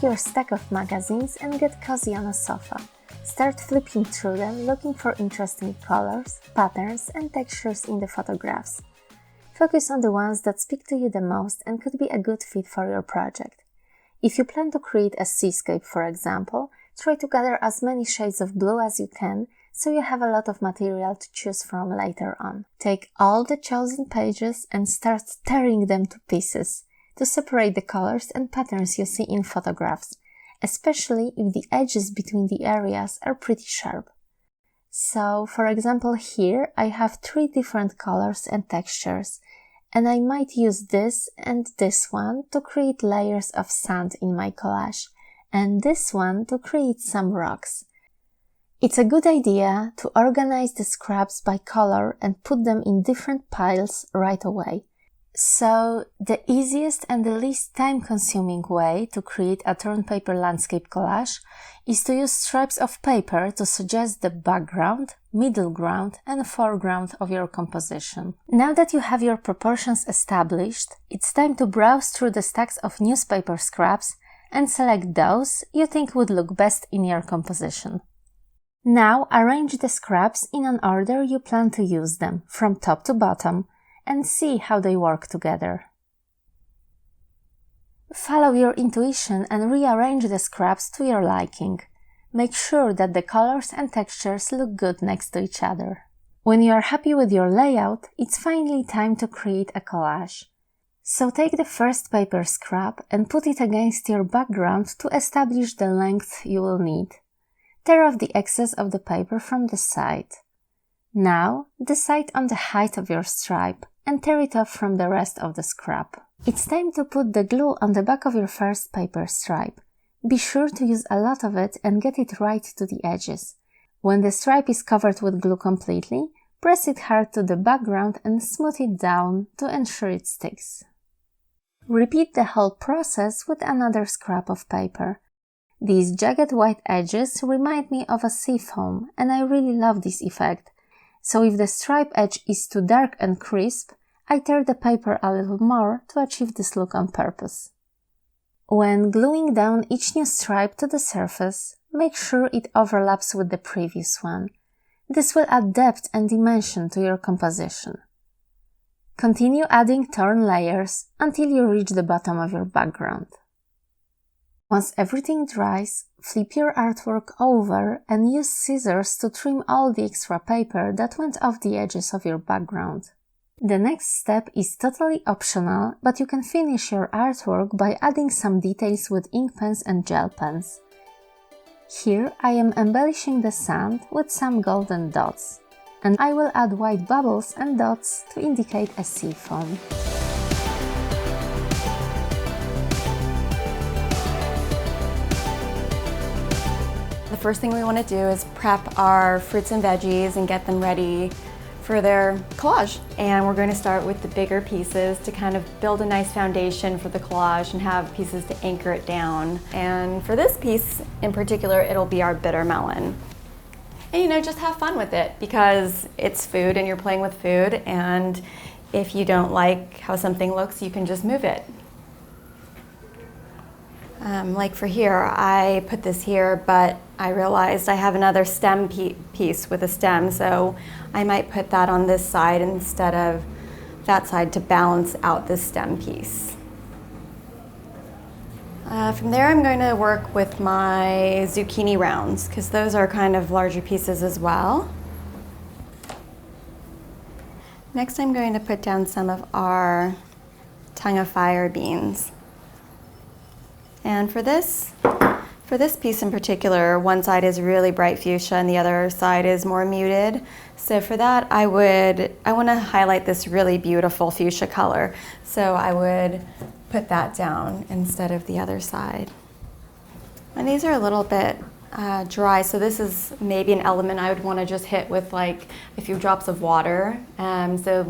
your stack of magazines and get cozy on a sofa. Start flipping through them, looking for interesting colors, patterns, and textures in the photographs. Focus on the ones that speak to you the most and could be a good fit for your project. If you plan to create a seascape, for example, try to gather as many shades of blue as you can so you have a lot of material to choose from later on. Take all the chosen pages and start tearing them to pieces to separate the colors and patterns you see in photographs, especially if the edges between the areas are pretty sharp. So, for example, here I have 3 different colors and textures, and I might use this and this one to create layers of sand in my collage, and this one to create some rocks. It's a good idea to organize the scraps by color and put them in different piles right away. So, the easiest and the least time-consuming way to create a torn paper landscape collage is to use strips of paper to suggest the background, middle ground, and foreground of your composition. Now that you have your proportions established, it's time to browse through the stacks of newspaper scraps and select those you think would look best in your composition. Now arrange the scraps in an order you plan to use them, from top to bottom, and see how they work together. Follow your intuition and rearrange the scraps to your liking. Make sure that the colors and textures look good next to each other. When you are happy with your layout, it's finally time to create a collage. So take the first paper scrap and put it against your background to establish the length you will need. Tear off the excess of the paper from the side. Now, decide on the height of your stripe and tear it off from the rest of the scrap. It's time to put the glue on the back of your first paper stripe. Be sure to use a lot of it and get it right to the edges. When the stripe is covered with glue completely, press it hard to the background and smooth it down to ensure it sticks. Repeat the whole process with another scrap of paper. These jagged white edges remind me of a sea foam, and I really love this effect. So if the stripe edge is too dark and crisp, I tear the paper a little more to achieve this look on purpose. When gluing down each new stripe to the surface, make sure it overlaps with the previous one. This will add depth and dimension to your composition. Continue adding torn layers until you reach the bottom of your background. Once everything dries, flip your artwork over and use scissors to trim all the extra paper that went off the edges of your background. The next step is totally optional, but you can finish your artwork by adding some details with ink pens and gel pens. Here I am embellishing the sand with some golden dots, and I will add white bubbles and dots to indicate a sea foam. The first thing we want to do is prep our fruits and veggies and get them ready for their collage. And we're going to start with the bigger pieces to kind of build a nice foundation for the collage and have pieces to anchor it down. And for this piece in particular, it'll be our bitter melon. And just have fun with it because it's food and you're playing with food, and if you don't like how something looks, you can just move it. Like for here, I put this here, but I realized I have another stem piece with a stem, so I might put that on this side instead of that side to balance out this stem piece. From there, I'm going to work with my zucchini rounds, because those are kind of larger pieces as well. Next, I'm going to put down some of our tongue of fire beans. And for this piece in particular, one side is really bright fuchsia and the other side is more muted. So for that, I want to highlight this really beautiful fuchsia color. So I would put that down instead of the other side. And these are a little bit dry, so this is maybe an element I would want to just hit with like a few drops of water. So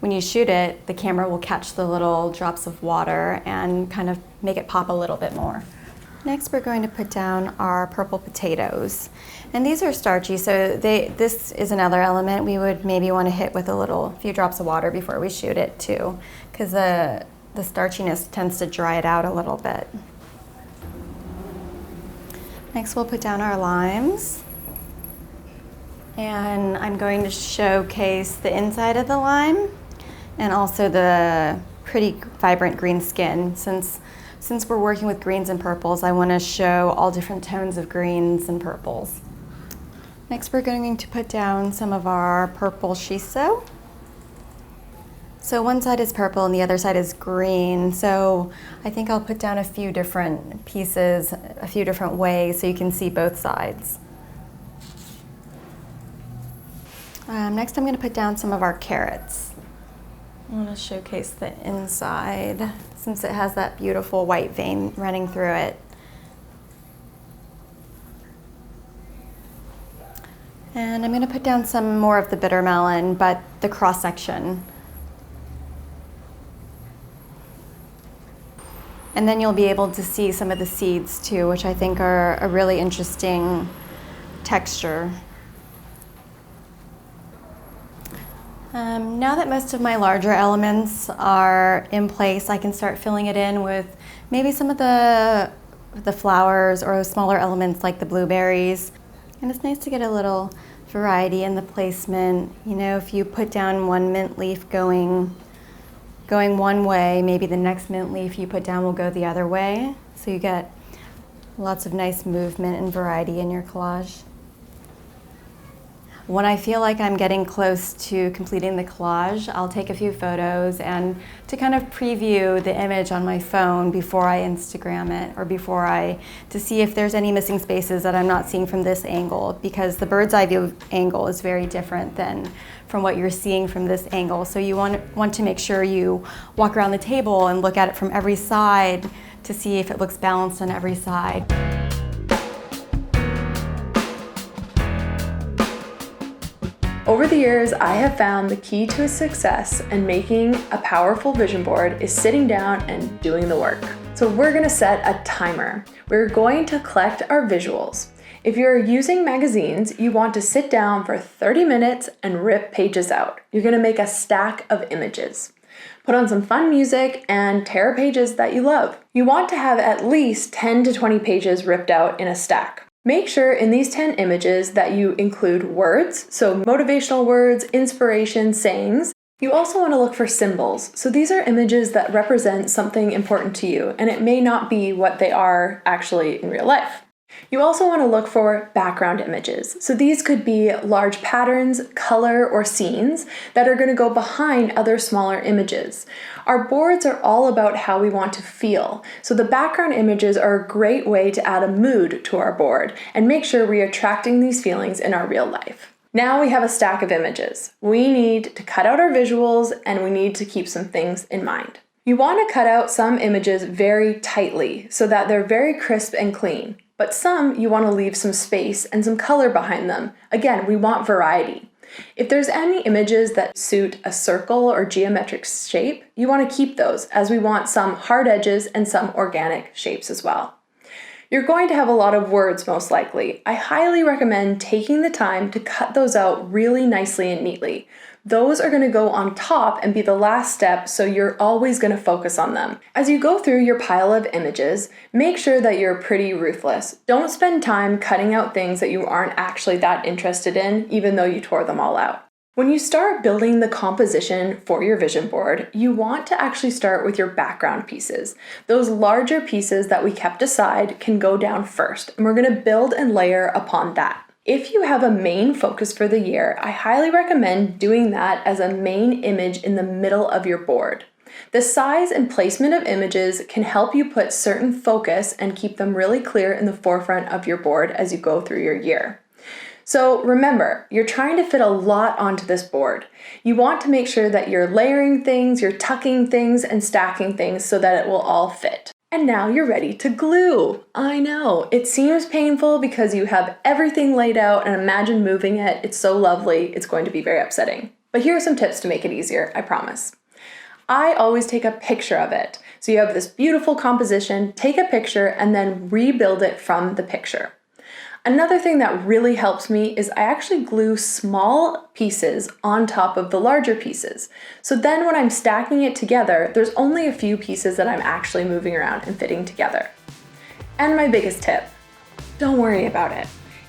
when you shoot it, the camera will catch the little drops of water and kind of make it pop a little bit more. Next, we're going to put down our purple potatoes. And these are starchy, so this is another element we would maybe want to hit with a few drops of water before we shoot it too, because the the starchiness tends to dry it out a little bit. Next we'll put down our limes. And I'm going to showcase the inside of the lime and also the pretty vibrant green skin. Since we're working with greens and purples, I want to show all different tones of greens and purples. Next we're going to put down some of our purple shiso. So one side is purple and the other side is green. So I think I'll put down a few different pieces, a few different ways so you can see both sides. Next I'm going to put down some of our carrots. I want to showcase the inside since it has that beautiful white vein running through it. And I'm going to put down some more of the bitter melon, but the cross section. And then you'll be able to see some of the seeds too, which I think are a really interesting texture. Now that most of my larger elements are in place, I can start filling it in with maybe some of the flowers or smaller elements like the blueberries. And it's nice to get a little variety in the placement. You know, if you put down one mint leaf going one way, maybe the next mint leaf you put down will go the other way. So you get lots of nice movement and variety in your collage. When I feel like I'm getting close to completing the collage, I'll take a few photos and to kind of preview the image on my phone before I Instagram it or to see if there's any missing spaces that I'm not seeing from this angle, because the bird's eye view angle is very different than from what you're seeing from this angle. So you want to make sure you walk around the table and look at it from every side to see if it looks balanced on every side. Over the years, I have found the key to success in making a powerful vision board is sitting down and doing the work. So we're going to set a timer. We're going to collect our visuals. If you're using magazines, you want to sit down for 30 minutes and rip pages out. You're going to make a stack of images. Put on some fun music and tear pages that you love. You want to have at least 10 to 20 pages ripped out in a stack. Make sure in these 10 images that you include words, so motivational words, inspiration, sayings. You also want to look for symbols. So these are images that represent something important to you, and it may not be what they are actually in real life. You also want to look for background images. So these could be large patterns, color, or scenes that are going to go behind other smaller images. Our boards are all about how we want to feel. So the background images are a great way to add a mood to our board and make sure we're attracting these feelings in our real life. Now we have a stack of images. We need to cut out our visuals and we need to keep some things in mind. You want to cut out some images very tightly so that they're very crisp and clean. But some you want to leave some space and some color behind them. Again, we want variety. If there's any images that suit a circle or geometric shape, you want to keep those, as we want some hard edges and some organic shapes as well. You're going to have a lot of words most likely. I highly recommend taking the time to cut those out really nicely and neatly. Those are going to go on top and be the last step, so you're always going to focus on them. As you go through your pile of images, make sure that you're pretty ruthless. Don't spend time cutting out things that you aren't actually that interested in, even though you tore them all out. When you start building the composition for your vision board, you want to actually start with your background pieces. Those larger pieces that we kept aside can go down first, and we're going to build and layer upon that. If you have a main focus for the year, I highly recommend doing that as a main image in the middle of your board. The size and placement of images can help you put certain focus and keep them really clear in the forefront of your board as you go through your year. So remember, you're trying to fit a lot onto this board. You want to make sure that you're layering things, you're tucking things, and stacking things so that it will all fit. And now you're ready to glue. I know, it seems painful because you have everything laid out and imagine moving it. It's so lovely, it's going to be very upsetting. But here are some tips to make it easier, I promise. I always take a picture of it. So you have this beautiful composition, take a picture and then rebuild it from the picture. Another thing that really helps me is I actually glue small pieces on top of the larger pieces. So then when I'm stacking it together, there's only a few pieces that I'm actually moving around and fitting together. And my biggest tip, don't worry about it.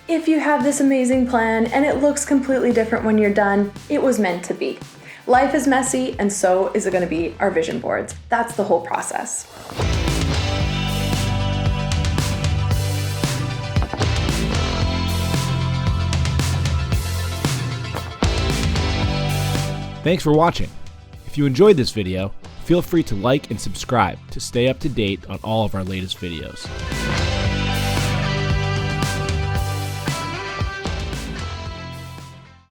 If you have this amazing plan and it looks completely different when you're done, it was meant to be. Life is messy, and so is it going to be our vision boards. That's the whole process. Thanks for watching. If you enjoyed this video, feel free to like and subscribe to stay up to date on all of our latest videos.